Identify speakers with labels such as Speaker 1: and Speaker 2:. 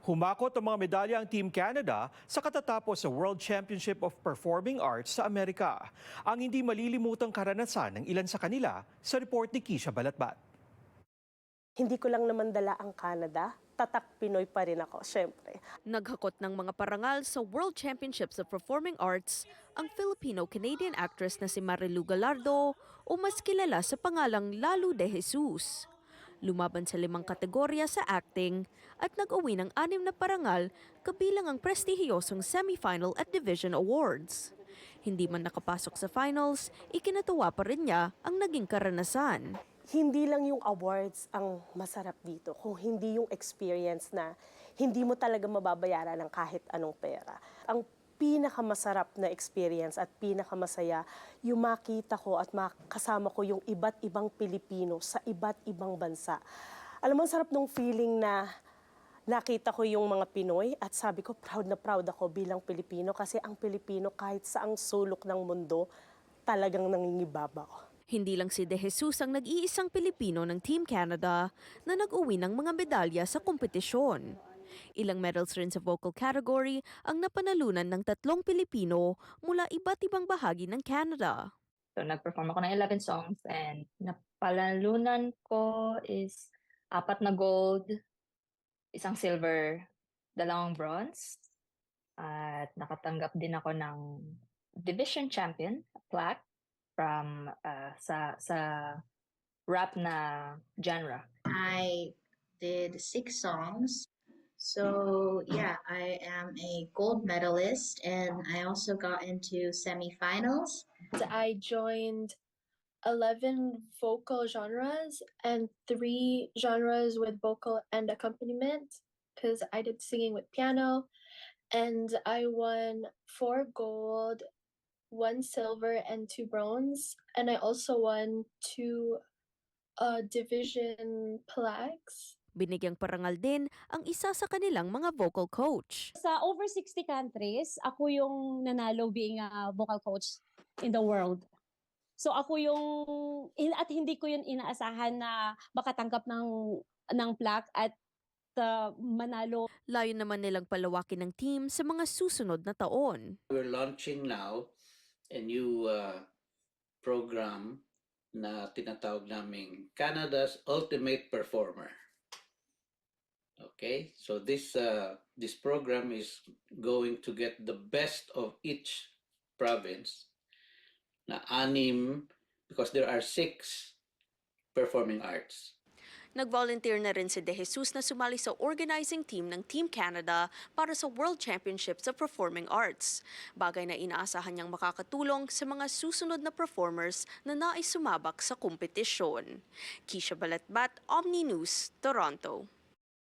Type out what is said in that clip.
Speaker 1: Humakot ang mga medalya ang Team Canada sa katatapos sa World Championship of Performing Arts sa Amerika. Ang hindi malilimutang karanasan ng ilan sa kanila sa report ni Kisha Balatbat.
Speaker 2: Hindi ko lang naman dala ang Canada, tatak Pinoy pa rin ako, syempre.
Speaker 3: Naghakot ng mga parangal sa World Championships of Performing Arts ang Filipino-Canadian actress na si Marilu Gallardo o mas kilala sa pangalang Lalu de Jesus. Lumaban sa 5 kategorya sa acting at nag-uwi ng 6 na parangal kabilang ang prestihiyosong semifinal at division awards. Hindi man nakapasok sa finals, ikinatuwa pa rin niya ang naging karanasan.
Speaker 2: Hindi lang yung awards ang masarap dito, kung hindi yung experience na hindi mo talaga mababayaran ng kahit anong pera. Ang pinakamasarap na experience at pinakamasaya, yung makita ko at makasama ko yung iba't ibang Pilipino sa iba't ibang bansa. Alam mo, ang sarap nung feeling na nakita ko yung mga Pinoy at sabi ko, proud na proud ako bilang Pilipino kasi ang Pilipino kahit saang sulok ng mundo, talagang nangingibaba ko.
Speaker 3: Hindi lang si De Jesus ang nag-iisang Pilipino ng Team Canada na nag-uwi ng mga medalya sa kompetisyon. Ilang medals rin sa vocal category ang napanalunan ng 3 Pilipino mula iba't ibang bahagi ng Canada.
Speaker 4: So, nag-perform ako ng 11 songs and napalalunan ko is 4 na gold, 1 silver, 2 bronze. At nakatanggap din ako ng division champion plaque from sa rap na genre.
Speaker 5: I did 6 songs. So yeah, I am a gold medalist and I also got into semifinals.
Speaker 6: I joined 11 vocal genres and 3 genres with vocal and accompaniment because I did singing with piano, and I won 4 gold, 1 silver, and 2 bronze, and I also won 2 division plaques.
Speaker 3: Binigyang parangal din ang isa sa kanilang mga vocal coach.
Speaker 7: Sa over 60 countries, ako yung nanalo being a vocal coach in the world. So ako yung, at hindi ko yun inaasahan na makatanggap ng plaque at manalo.
Speaker 3: Layo naman nilang palawakin ng team sa mga susunod na taon.
Speaker 8: We're launching now a new program na tinatawag naming Canada's Ultimate Performer. Okay, so this program is going to get the best of each province na 6 because there are 6 performing arts.
Speaker 3: Nag-volunteer na rin si De Jesus na sumali sa organizing team ng Team Canada para sa World Championships of Performing Arts. Bagay na inaasahan niyang makakatulong sa mga susunod na performers na nais sumabak sa kompetisyon. Kisha Balatbat, Omni News, Toronto.